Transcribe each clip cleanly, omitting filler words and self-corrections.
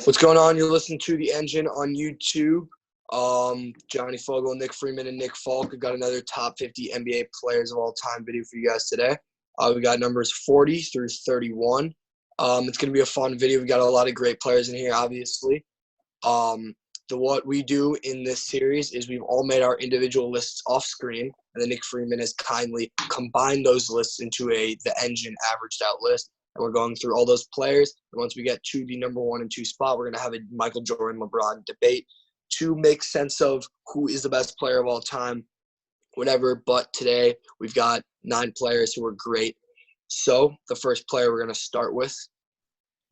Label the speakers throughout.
Speaker 1: What's going on? You're listening to The Engine on YouTube. Johnny Fogel, Nick Freeman, and Nick Falk. We got another top 50 NBA players of all time video for you guys today. We got numbers 40 through 31. It's going to be a fun video. We got a lot of great players in here, obviously. What we do in this series is we've all made our individual lists off screen, and then Nick Freeman has kindly combined those lists into the Engine averaged out list. And we're going through all those players. And once we get to the number 1 and 2 spot, we're going to have a Michael Jordan, LeBron debate to make sense of who is the best player of all time, whatever. But today we've got 9 players who are great. So the first player we're going to start with.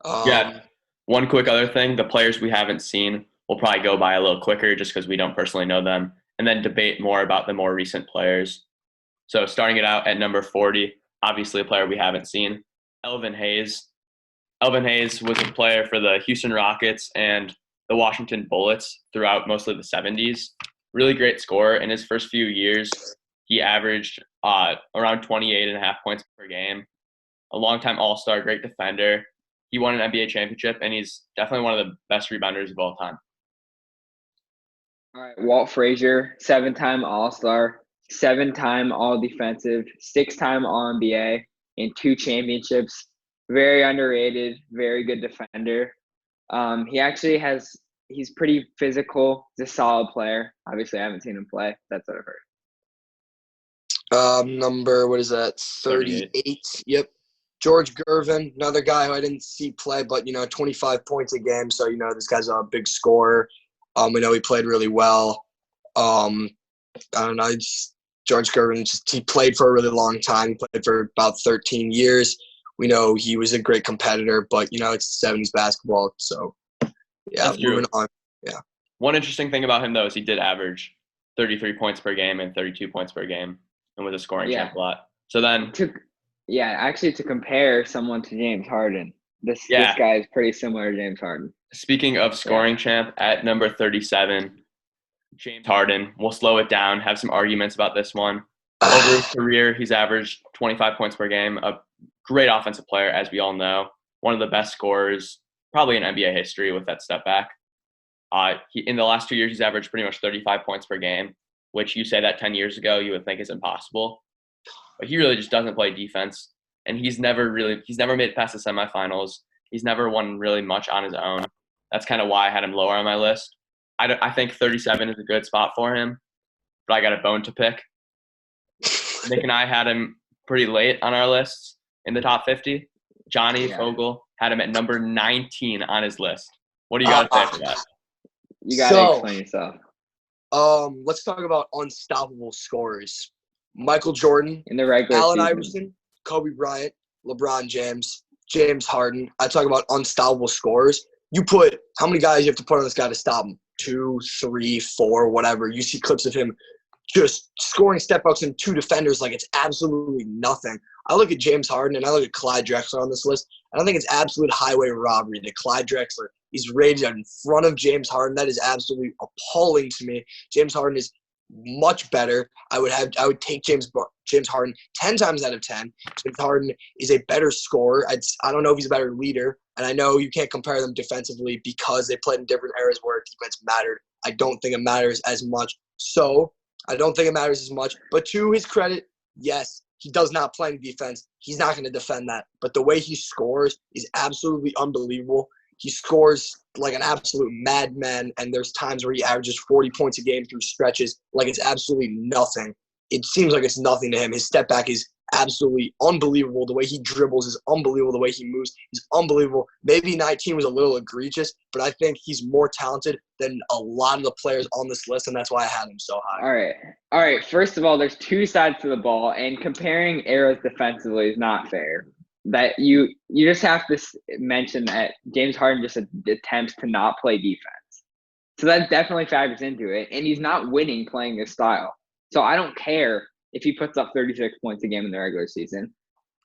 Speaker 2: One quick other thing, the players we haven't seen will probably go by a little quicker just because we don't personally know them, and then debate more about the more recent players. So starting it out at number 40, obviously a player we haven't seen, Elvin Hayes. Elvin Hayes was a player for the Houston Rockets and the Washington Bullets throughout mostly the 70s. Really great scorer. In his first few years, he averaged around 28.5 points per game. A longtime All-Star, great defender. He won an NBA championship, and he's definitely one of the best rebounders of all time.
Speaker 3: All right, Walt Frazier, 7-time All-Star, 7-time All-Defensive, 6-time All-NBA, and 2 championships. Very underrated, very good defender. He's pretty physical. He's a solid player. Obviously, I haven't seen him play. That's what I've heard.
Speaker 1: Number, what is that, 38? Yep. George Gervin, another guy who I didn't see play, but, 25 points a game. So, this guy's a big scorer. We know he played really well. I don't know. George Gervin, he played for a really long time. He played for about 13 years. We know he was a great competitor, but, it's 70s basketball. So, yeah, moving on. Yeah.
Speaker 2: One interesting thing about him, though, is he did average 33 points per game and 32 points per game and was a scoring champ a lot. So then –
Speaker 3: to compare someone to James Harden, this guy is pretty similar to James Harden.
Speaker 2: Speaking of scoring champ, at number 37, James Harden. We'll slow it down, have some arguments about this one. Over his career, he's averaged 25 points per game, a great offensive player, as we all know. One of the best scorers, probably in NBA history with that step back. In the last 2 years, he's averaged pretty much 35 points per game, which you say that 10 years ago you would think is impossible. But he really just doesn't play defense, and he's never made it past the semifinals. He's never won really much on his own. That's kind of why I had him lower on my list. I think 37 is a good spot for him, but I got a bone to pick. Nick and I had him pretty late on our lists in the top 50. Johnny Fogel had him at number 19 on his list. What do you got to say for that?
Speaker 3: You got to explain yourself.
Speaker 1: Let's talk about unstoppable scorers. Michael Jordan,
Speaker 3: in the regular
Speaker 1: Allen
Speaker 3: season.
Speaker 1: Iverson, Kobe Bryant, LeBron James, James Harden. I talk about unstoppable scorers. You put – how many guys you have to put on this guy to stop him? 2, 3, 4, whatever. You see clips of him just scoring step-ups and 2 defenders like it's absolutely nothing. I look at James Harden and I look at Clyde Drexler on this list, and I think it's absolute highway robbery that Clyde Drexler is rated in front of James Harden. That is absolutely appalling to me. James Harden is much better. I would take James Harden 10 times out of 10. James Harden is a better scorer. I don't know if he's a better leader, and I know you can't compare them defensively because they played in different eras where defense mattered. I don't think it matters as much. But to his credit, yes, he does not play in defense. He's not going to defend that. But the way he scores is absolutely unbelievable. He scores like an absolute madman, and there's times where he averages 40 points a game through stretches like it's absolutely nothing. It seems like it's nothing to him. His step back is absolutely unbelievable. The way he dribbles is unbelievable. The way he moves is unbelievable. Maybe 19 was a little egregious, but I think he's more talented than a lot of the players on this list, and that's why I had him so high.
Speaker 3: All right. First of all, there's 2 sides to the ball, and comparing eras defensively is not fair. That you just have to mention that James Harden just attempts to not play defense. So that definitely factors into it. And he's not winning playing this style. So I don't care if he puts up 36 points a game in the regular season.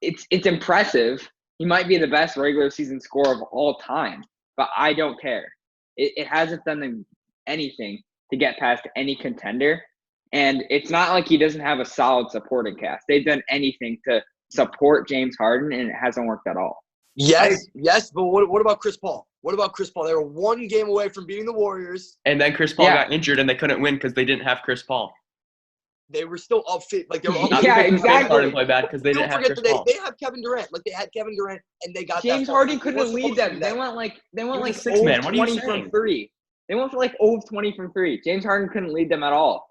Speaker 3: It's impressive. He might be the best regular season scorer of all time, but I don't care. It hasn't done anything to get past any contender. And it's not like he doesn't have a solid supporting cast. They've done anything to support James Harden, and it hasn't worked at all.
Speaker 1: Yes, but what about Chris Paul? What about Chris Paul? They were one game away from beating the Warriors.
Speaker 2: And then Chris Paul
Speaker 3: Yeah.
Speaker 2: got injured, and they couldn't win because they didn't have Chris Paul.
Speaker 1: They were still up fit, like they were up.
Speaker 2: Not
Speaker 3: Yeah,
Speaker 2: because James
Speaker 3: exactly.
Speaker 2: Harden played bad because they
Speaker 1: Don't
Speaker 2: didn't have
Speaker 1: forget
Speaker 2: Chris
Speaker 1: that
Speaker 2: Paul.
Speaker 1: they have Kevin Durant. Like they had Kevin Durant, and they got
Speaker 3: James
Speaker 1: that far.
Speaker 3: Harden
Speaker 1: It
Speaker 3: couldn't
Speaker 1: wasn't
Speaker 3: lead
Speaker 1: supposed to
Speaker 3: them.
Speaker 1: be
Speaker 3: They
Speaker 1: that.
Speaker 3: went like
Speaker 2: was a
Speaker 3: 0
Speaker 2: six-man.
Speaker 3: of
Speaker 2: What are you
Speaker 3: 20
Speaker 2: saying?
Speaker 3: from 3. They went for like 0 of 20 from 3. James Harden couldn't lead them at all.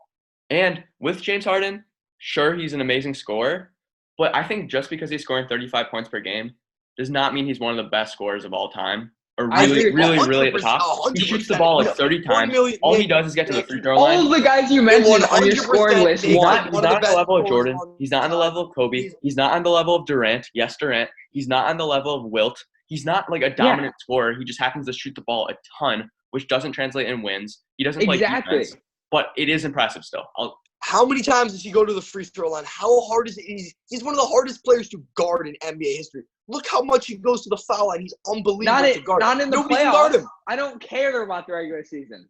Speaker 2: And with James Harden, sure, he's an amazing scorer, but I think just because he's scoring 35 points per game does not mean he's one of the best scorers of all time. Or
Speaker 3: I agree
Speaker 2: really,
Speaker 3: with
Speaker 2: really at the
Speaker 1: 100%,
Speaker 2: top. He shoots the
Speaker 1: 100%.
Speaker 2: ball
Speaker 1: No,
Speaker 2: like 30
Speaker 1: 1
Speaker 2: times.
Speaker 1: million-
Speaker 2: All he
Speaker 1: Nick,
Speaker 2: does is get to the
Speaker 1: Nick,
Speaker 2: free throw
Speaker 3: All
Speaker 2: line.
Speaker 3: of the guys you mentioned on your
Speaker 1: 100%
Speaker 3: scoring list
Speaker 1: make
Speaker 3: won.
Speaker 1: him
Speaker 2: He's
Speaker 1: one of
Speaker 2: not
Speaker 1: the
Speaker 2: on the
Speaker 1: best
Speaker 2: level of
Speaker 1: scorers
Speaker 2: Jordan.
Speaker 1: of all
Speaker 2: He's not on the
Speaker 1: time.
Speaker 2: level of Kobe. He's not on the level of Durant. Yes, Durant. He's not on the level of Wilt. He's not like a dominant scorer. He just happens to shoot the ball a ton, which doesn't translate in wins. He doesn't play
Speaker 3: Exactly.
Speaker 2: defense, but it is impressive still.
Speaker 1: How many times does he go to the free throw line? How hard is it? He's one of the hardest players to guard in NBA history. Look how much he goes to the foul line. He's unbelievable to guard.
Speaker 3: Not in the
Speaker 1: Nobody can guard
Speaker 3: playoffs.
Speaker 1: him.
Speaker 3: I don't care about the regular season.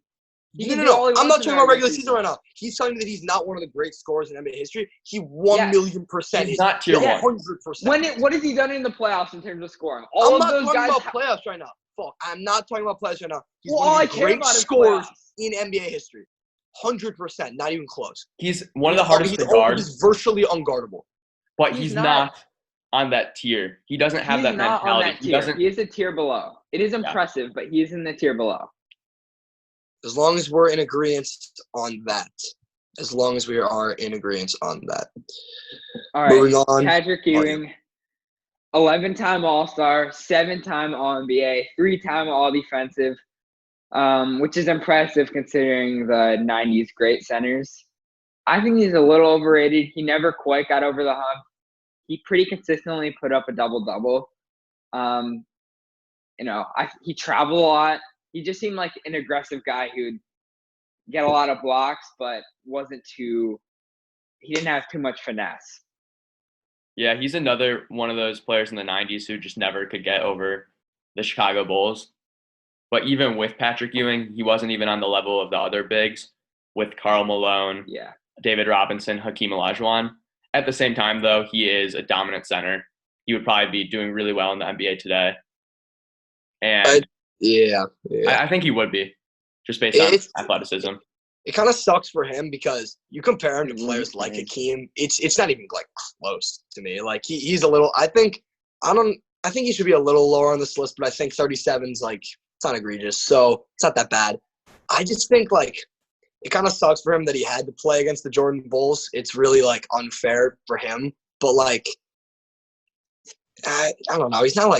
Speaker 3: He
Speaker 1: No,
Speaker 3: can
Speaker 1: no,
Speaker 3: do all
Speaker 1: no.
Speaker 3: he
Speaker 1: I'm
Speaker 3: wants
Speaker 1: not
Speaker 3: in
Speaker 1: talking
Speaker 3: the
Speaker 1: about regular season right now. He's telling me that he's not one of the great scorers in NBA history. He 1,000,000%
Speaker 2: He's
Speaker 1: is.
Speaker 2: not tier one.
Speaker 1: 100%.
Speaker 3: What has he done in the playoffs in terms of scoring?
Speaker 1: I'm
Speaker 3: All of
Speaker 1: not
Speaker 3: those
Speaker 1: talking
Speaker 3: guys.
Speaker 1: about playoffs right now. Fuck. I'm not talking about playoffs right now. He's
Speaker 3: Well,
Speaker 1: one
Speaker 3: all
Speaker 1: of
Speaker 3: I
Speaker 1: the
Speaker 3: care
Speaker 1: great
Speaker 3: about is
Speaker 1: scorers
Speaker 3: playoffs.
Speaker 1: in NBA history. 100%. Not even close.
Speaker 2: He's one of the hardest to guard,
Speaker 1: He's virtually unguardable.
Speaker 2: but
Speaker 3: He's
Speaker 2: he's
Speaker 3: not-
Speaker 2: not on that tier. He doesn't have
Speaker 3: He's
Speaker 2: that
Speaker 3: not on
Speaker 2: mentality.
Speaker 3: that
Speaker 2: He
Speaker 3: tier.
Speaker 2: doesn't.
Speaker 3: He is a tier below. It is impressive, but he is in the tier below.
Speaker 1: As long as we're in agreement on that. As long as we are in agreement on that.
Speaker 3: All right.
Speaker 1: Moving on.
Speaker 3: Patrick Ewing, 11-time All-Star, 7-time All-NBA, 3-time All-Defensive, which is impressive considering the 90s great centers. I think he's a little overrated. He never quite got over the hump. He pretty consistently put up a double-double. He traveled a lot. He just seemed like an aggressive guy who'd get a lot of blocks, but he didn't have too much finesse.
Speaker 2: Yeah, he's another one of those players in the 90s who just never could get over the Chicago Bulls. But even with Patrick Ewing, he wasn't even on the level of the other bigs with Karl Malone,
Speaker 3: Yeah.
Speaker 2: David Robinson, Hakeem Olajuwon. At the same time, though, he is a dominant center. He would probably be doing really well in the NBA today. And
Speaker 1: Yeah.
Speaker 2: I think he would be, just based on athleticism.
Speaker 1: It kind of sucks for him because you compare him to
Speaker 3: It
Speaker 1: players
Speaker 3: really
Speaker 1: like
Speaker 3: stinks.
Speaker 1: Hakeem. It's not even like close to me. Like he's a little. I think he should be a little lower on this list, but I think 37's like it's not egregious, so it's not that bad. I just think like it kind of sucks for him that he had to play against the Jordan Bulls. It's really like unfair for him, but like I don't know. He's not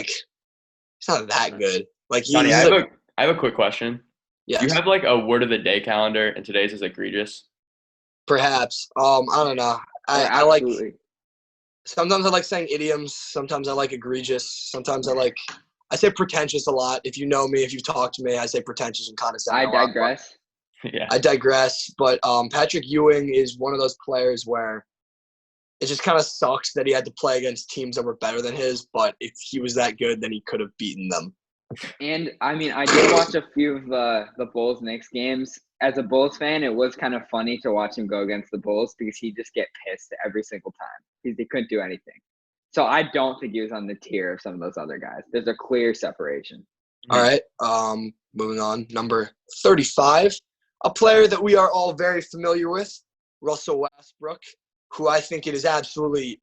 Speaker 1: that good. Like
Speaker 2: Johnny, I have a quick question.
Speaker 1: yes.
Speaker 2: Do you have like a word of the day calendar, and today's is egregious?
Speaker 1: Perhaps. I don't know. I like.
Speaker 3: Absolutely.
Speaker 1: Sometimes I like saying idioms. Sometimes I like egregious. Sometimes I say pretentious a lot. If you know me, if you've talked to me, I say pretentious and condescending.
Speaker 3: I digress.
Speaker 2: Yeah.
Speaker 1: I digress. But Patrick Ewing is one of those players where it just kind of sucks that he had to play against teams that were better than his. But if he was that good, then he could have beaten them.
Speaker 3: And I mean, I did watch a few of the Bulls Knicks games. As a Bulls fan, it was kind of funny to watch him go against the Bulls because he'd just get pissed every single time because they couldn't do anything. So I don't think he was on the tier of some of those other guys. There's a clear separation.
Speaker 1: All right. Moving on. Number 35, a player that we are all very familiar with, Russell Westbrook, who I think it is absolutely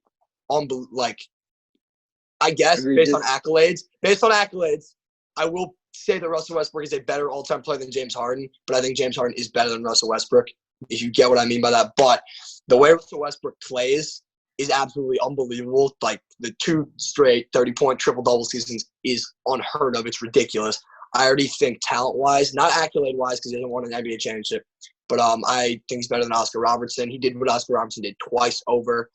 Speaker 1: I guess
Speaker 3: Egregious.
Speaker 1: based on accolades, I will say that Russell Westbrook is a better all-time player than James Harden, but I think James Harden is better than Russell Westbrook, if you get what I mean by that. But the way Russell Westbrook plays is absolutely unbelievable. Like the 2 straight 30-point triple-double seasons is unheard of. It's ridiculous. I already think talent-wise, not accolade-wise because he hasn't won an NBA championship, but I think he's better than Oscar Robertson. He did what Oscar Robertson did twice over.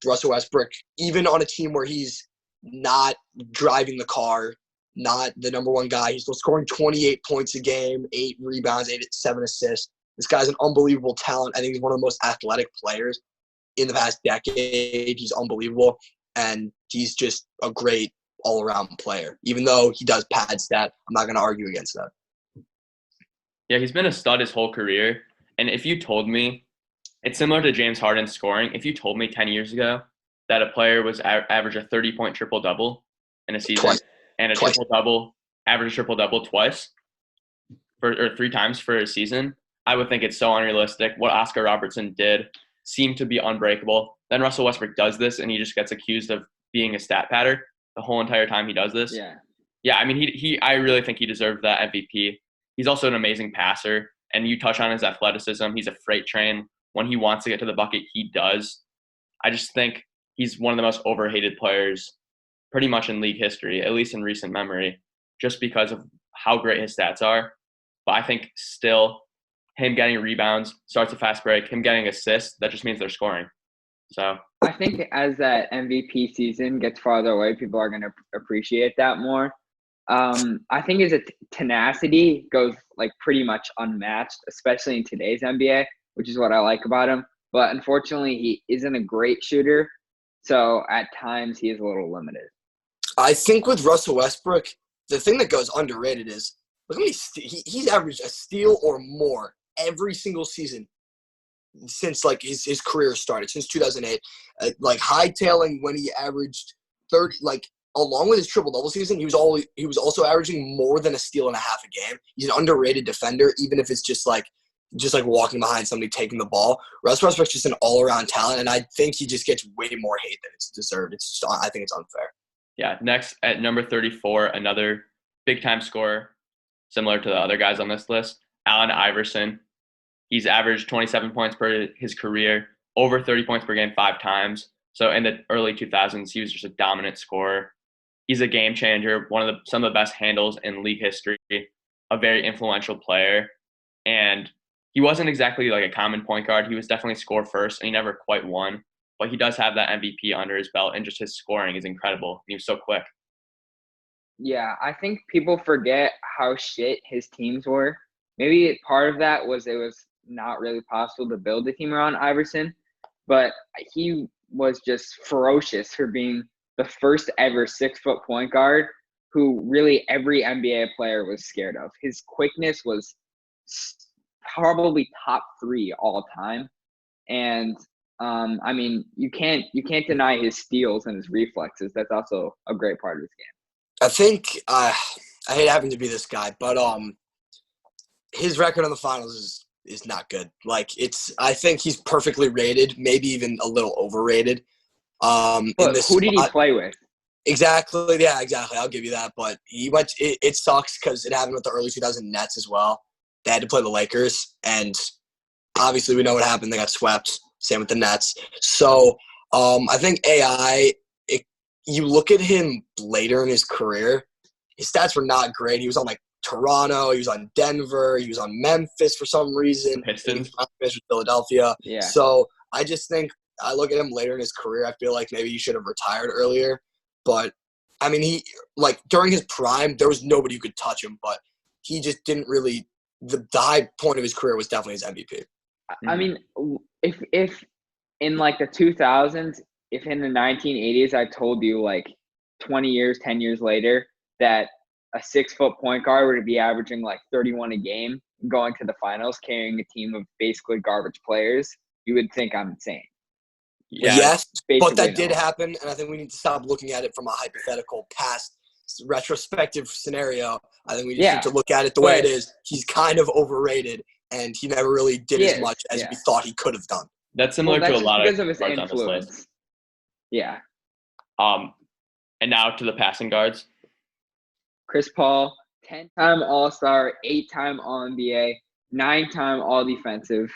Speaker 1: Russell Westbrook, even on a team where he's not driving the car, not the number one guy, he's still scoring 28 points a game, 8 rebounds, 7 assists. This guy's an unbelievable talent. I think he's one of the most athletic players in the past decade. He's unbelievable, and he's just a great all-around player. Even though he does pad stat, I'm not going to argue against that.
Speaker 2: Yeah, he's been a stud his whole career. And if you told me, it's similar to James Harden scoring. If you told me 10 years ago that a player was average a 30-point triple-double, in a season
Speaker 1: Twice.
Speaker 2: and a
Speaker 1: Twice.
Speaker 2: triple-double, average triple-double twice or 3 times for a season, I would think it's so unrealistic. What Oscar Robertson did seemed to be unbreakable. Then Russell Westbrook does this, and he just gets accused of being a stat patter the whole entire time he does this. Yeah. I mean, I really think he deserved that MVP. He's also an amazing passer, and you touch on his athleticism. He's a freight train. When he wants to get to the bucket, he does. I just think he's one of the most overhated players pretty much in league history, at least in recent memory, just because of how great his stats are. But I think still him getting rebounds, starts a fast break, him getting assists, that just means they're scoring. So
Speaker 3: I think as that MVP season gets farther away, people are going to appreciate that more. I think his tenacity goes like pretty much unmatched, especially in today's NBA, which is what I like about him. But unfortunately, he isn't a great shooter. So at times he is a little limited.
Speaker 1: I think with Russell Westbrook, the thing that goes underrated is, look how many he's averaged a steal or more every single season since like his career started, since 2008. Like hightailing when he averaged 30, like along with his triple-double season, he was also averaging more than a steal and a half a game. He's an underrated defender, even if it's just like walking behind somebody taking the ball. Russell Westbrook's just an all-around talent, and I think he just gets way more hate than it's deserved. It's just, I think it's unfair.
Speaker 2: Yeah, next at number 34, another big-time scorer, similar to the other guys on this list, Allen Iverson. He's averaged 27 points per his career, over 30 points per game 5 times. So in the early 2000s, he was just a dominant scorer. He's a game changer, some of the best handles in league history, a very influential player. And he wasn't exactly like a common point guard. He was definitely score first, and he never quite won. But he does have that MVP under his belt, and just his scoring is incredible. He was so quick.
Speaker 3: Yeah, I think people forget how shit his teams were. Maybe part of that was it was not really possible to build a team around Iverson, but he was just ferocious for being the first ever 6-foot point guard who really every NBA player was scared of. His quickness was probably top 3 all time. And I mean, you can't deny his steals and his reflexes. That's also a great part of his game.
Speaker 1: I think I hate having to be this guy, but his record on the finals is not good. Like I think he's perfectly rated, maybe even a little overrated.
Speaker 3: But who did he play with?
Speaker 1: Exactly. Yeah, exactly. I'll give you that. But he went. It sucks because it happened with the early 2000 Nets as well. They had to play the Lakers, and obviously we know what happened. They got swept. Same with the Nets. So I think you look at him later in his career, his stats were not great. He was on like Toronto, he was on Denver, he was on Memphis for some reason.
Speaker 2: Pistons.
Speaker 1: Philadelphia.
Speaker 3: Yeah.
Speaker 1: So I just think I look at him later in his career, I feel like maybe he should have retired earlier. But I mean, he like during his prime, there was nobody who could touch him, but he just didn't really the high point of his career was definitely his MVP.
Speaker 3: I mean, if in like the 2000s, if in the 1980s I told you like 20 years, 10 years later that a 6-foot point guard would be averaging like 31 a game going to the finals, carrying a team of basically garbage players, you would think I'm insane.
Speaker 2: Yeah,
Speaker 1: yes, but that
Speaker 3: no.
Speaker 1: did happen, and I think we need to stop looking at it from a hypothetical past retrospective scenario. I think we just need to look at it the way it is. He's kind of overrated, and he never really did as much as we thought he could have done.
Speaker 2: That's similar to a lot
Speaker 3: of his
Speaker 2: guards on this
Speaker 3: influence.
Speaker 2: list.
Speaker 3: Yeah.
Speaker 2: And now to the passing guards.
Speaker 3: Chris Paul, 10-time All-Star, 8-time All-NBA, 9-time All-Defensive.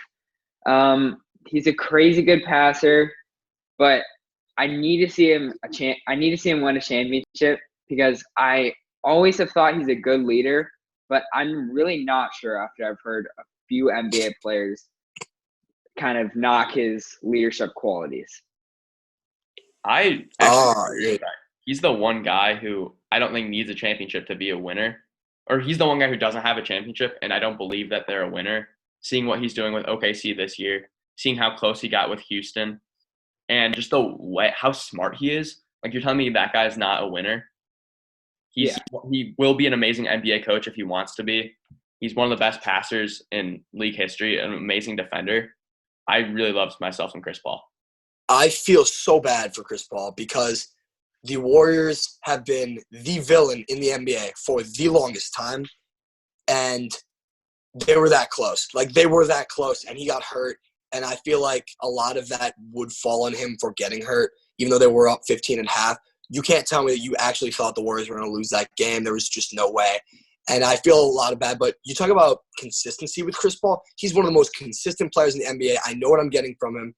Speaker 3: He's a crazy good passer, but I need to see him win a championship because I always have thought he's a good leader, but I'm really not sure after I've heard a few NBA players kind of knock his leadership qualities.
Speaker 2: I actually he's the one guy who I don't think needs a championship to be a winner. Or he's the one guy who doesn't have a championship, and I don't believe that they're a winner. Seeing what he's doing with OKC this year, seeing how close he got with Houston, and just the way how smart he is. Like, you're telling me that guy's not a winner? He will be an amazing NBA coach if he wants to be. He's one of the best passers in league history, an amazing defender. I really love myself some Chris Paul.
Speaker 1: I feel so bad for Chris Paul because the Warriors have been the villain in the NBA for the longest time, and they were that close. Like, they were that close, and he got hurt, and I feel like a lot of that would fall on him for getting hurt, even though they were up 15.5. You can't tell me that you actually thought the Warriors were going to lose that game. There was just no way. And I feel a lot of bad, but you talk about consistency with Chris Paul. He's one of the most consistent players in the NBA. I know what I'm getting from him.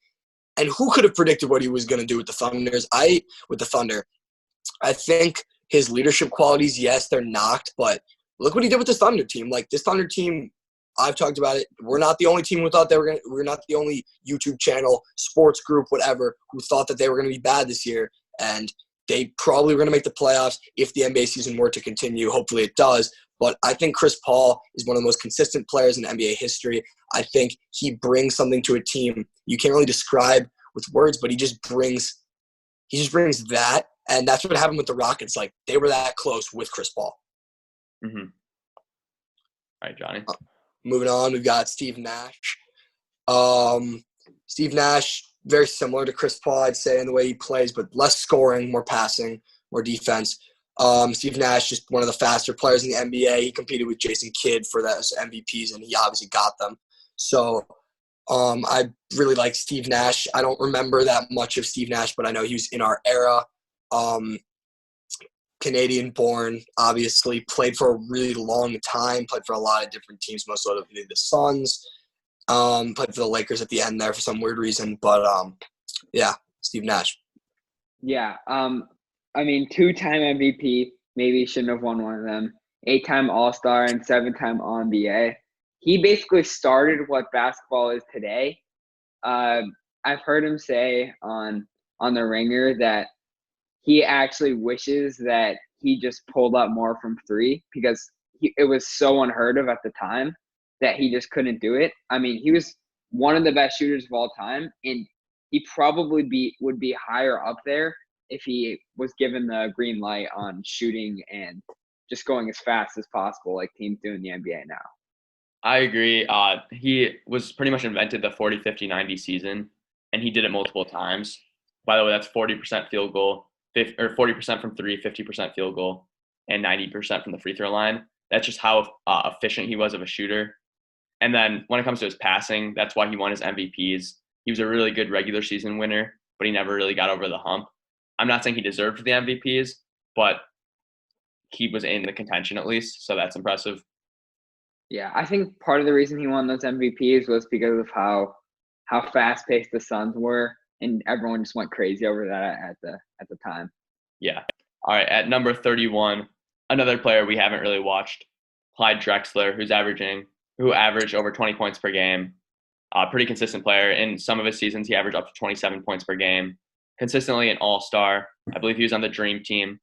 Speaker 1: And who could have predicted what he was going to do with the Thunder? I think his leadership qualities, yes, they're knocked, but look what he did with this Thunder team. Like, this Thunder team, I've talked about it. We're not the only team who thought we're not the only YouTube channel, sports group, whatever, who thought that they were going to be bad this year. And they probably were going to make the playoffs if the NBA season were to continue. Hopefully it does. But I think Chris Paul is one of the most consistent players in NBA history. I think he brings something to a team you can't really describe with words, but he just brings that. And that's what happened with the Rockets. Like, they were that close with Chris Paul.
Speaker 2: Mm-hmm. All right, Johnny.
Speaker 1: Moving on, we've got Steve Nash. Steve Nash, very similar to Chris Paul, I'd say, in the way he plays, but less scoring, more passing, more defense. Steve Nash, just one of the faster players in the NBA. He competed with Jason Kidd for those MVPs, and he obviously got them. So I really like Steve Nash. I don't remember that much of Steve Nash, but I know he was in our era. Canadian-born, obviously, played for a really long time, played for a lot of different teams, most notably the Suns. Played for the Lakers at the end there for some weird reason. But, yeah, Steve Nash.
Speaker 3: Yeah. I mean, 2-time MVP, maybe shouldn't have won one of them. 8-time All-Star and 7-time All-NBA. He basically started what basketball is today. I've heard him say on The Ringer that he actually wishes that he just pulled up more from three because it was so unheard of at the time that he just couldn't do it. I mean, he was one of the best shooters of all time, and he probably would be higher up there if he was given the green light on shooting and just going as fast as possible like teams do in the NBA now.
Speaker 2: I agree. He was pretty much invented the 40, 50, 90 season, and he did it multiple times. By the way, that's 40% field goal, 40% from three, 50% field goal, and 90% from the free throw line. That's just how efficient he was of a shooter. And then when it comes to his passing, that's why he won his MVPs. He was a really good regular season winner, but he never really got over the hump. I'm not saying he deserved the MVPs, but he was in the contention at least, so that's impressive.
Speaker 3: Yeah, I think part of the reason he won those MVPs was because of how fast-paced the Suns were, and everyone just went crazy over that at the time.
Speaker 2: Yeah. All right, at number 31, another player we haven't really watched, Clyde Drexler, who averaged over 20 points per game. Pretty consistent player. In some of his seasons, he averaged up to 27 points per game. Consistently an all-star. I believe he was on the Dream Team.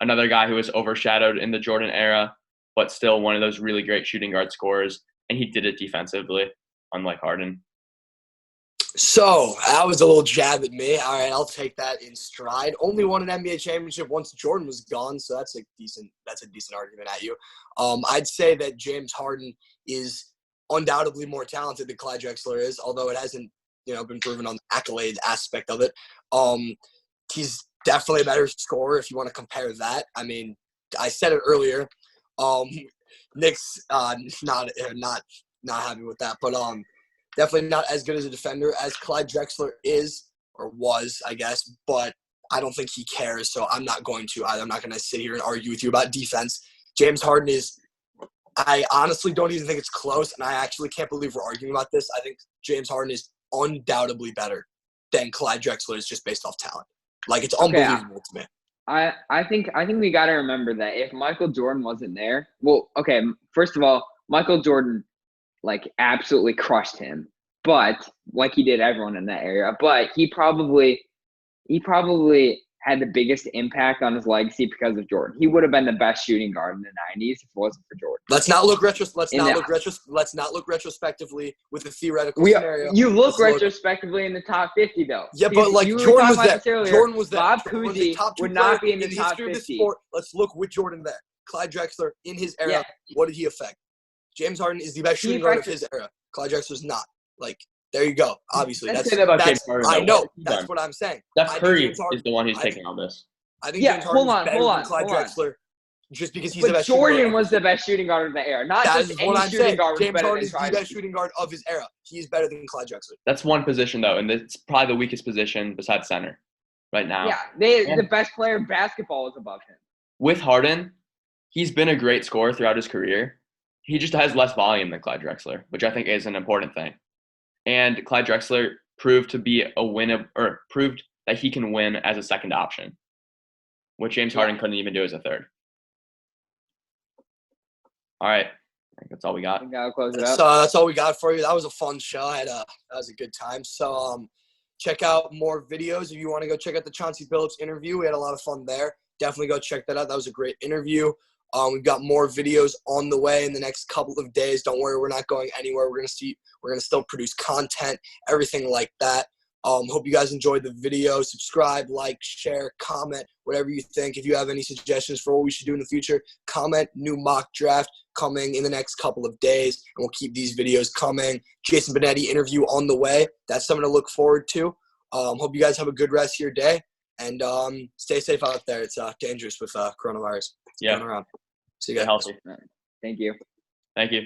Speaker 2: Another guy who was overshadowed in the Jordan era, but still one of those really great shooting guard scorers, and he did it defensively, unlike Harden.
Speaker 1: So that was a little jab at me. All right, I'll take that in stride. Only won an NBA championship once Jordan was gone, so that's a decent argument at you. I'd say that James Harden is undoubtedly more talented than Clyde Drexler is, although it hasn't been proven on the accolade aspect of it. He's definitely a better scorer if you want to compare that. I mean, I said it earlier. Knicks not happy with that, but definitely not as good as a defender as Clyde Drexler is or was, I guess. But I don't think he cares, so I'm not going to either. I'm not going to sit here and argue with you about defense. James Harden is. I honestly don't even think it's close, and I actually can't believe we're arguing about this. I think James Harden is undoubtedly better than Clyde Drexler is just based off talent. Like, it's unbelievable to me.
Speaker 3: I think we got to remember that if Michael Jordan wasn't there, well, okay, first of all, Michael Jordan absolutely crushed him, but like he did everyone in that era. But he probably had the biggest impact on his legacy because of Jordan. He would have been the best shooting guard in the 90s if it wasn't for Jordan.
Speaker 1: Let's not look retrospectively with a theoretical scenario.
Speaker 3: You look retrospectively in the top 50 though.
Speaker 1: Yeah, but Jordan was there. Jordan was there.
Speaker 3: Bob Cousy would not be in the top 50.
Speaker 1: Let's look with Jordan there. Clyde Drexler in his era, what did he affect? James Harden is the best shooting guard of his era. Clyde Drexler's not. There you go. Obviously,
Speaker 2: I know. That's
Speaker 1: what I'm saying.
Speaker 2: Steph Curry is the one who's taking all this.
Speaker 1: I think
Speaker 3: Yeah,
Speaker 1: James Harden
Speaker 3: hold
Speaker 1: is
Speaker 3: on,
Speaker 1: better
Speaker 3: hold
Speaker 1: than
Speaker 3: on,
Speaker 1: Clyde
Speaker 3: hold on.
Speaker 1: Drexler just because he's the
Speaker 3: But
Speaker 1: best shooting guard.
Speaker 3: Jordan was the best shooting guard of the era, not
Speaker 1: That
Speaker 3: just
Speaker 1: is
Speaker 3: any
Speaker 1: what I'm
Speaker 3: shooting
Speaker 1: saying.
Speaker 3: guard was
Speaker 1: James
Speaker 3: better
Speaker 1: Harden
Speaker 3: than
Speaker 1: is the
Speaker 3: Clyde.
Speaker 1: best shooting guard of his era. He is better than Clyde Drexler.
Speaker 2: That's one position, though, and it's probably the weakest position besides center right now.
Speaker 3: Yeah,
Speaker 2: And
Speaker 3: the best player in basketball is above him.
Speaker 2: with Harden, he's been a great scorer throughout his career. He just has less volume than Clyde Drexler, which I think is an important thing. And Clyde Drexler proved to be proved that he can win as a second option, which James Harden couldn't even do as a third. All right, I think that's all we
Speaker 3: I
Speaker 2: got.
Speaker 3: think I'll close it up.
Speaker 1: So that's all we got for you. That was a fun show. That was a good time. So check out more videos if you want to go check out the Chauncey Billups interview. We had a lot of fun there. Definitely go check that out. That was a great interview. We've got more videos on the way in the next couple of days. Don't worry, we're not going anywhere. We're gonna still produce content, everything like that. Hope you guys enjoyed the video. Subscribe, like, share, comment, whatever you think. If you have any suggestions for what we should do in the future, comment. New mock draft coming in the next couple of days, and we'll keep these videos coming. Jason Benetti interview on the way. That's something to look forward to. Hope you guys have a good rest of your day, and stay safe out there. It's dangerous with coronavirus. It's going around. See you guys.
Speaker 2: Healthy.
Speaker 3: Thank you.
Speaker 2: Thank you.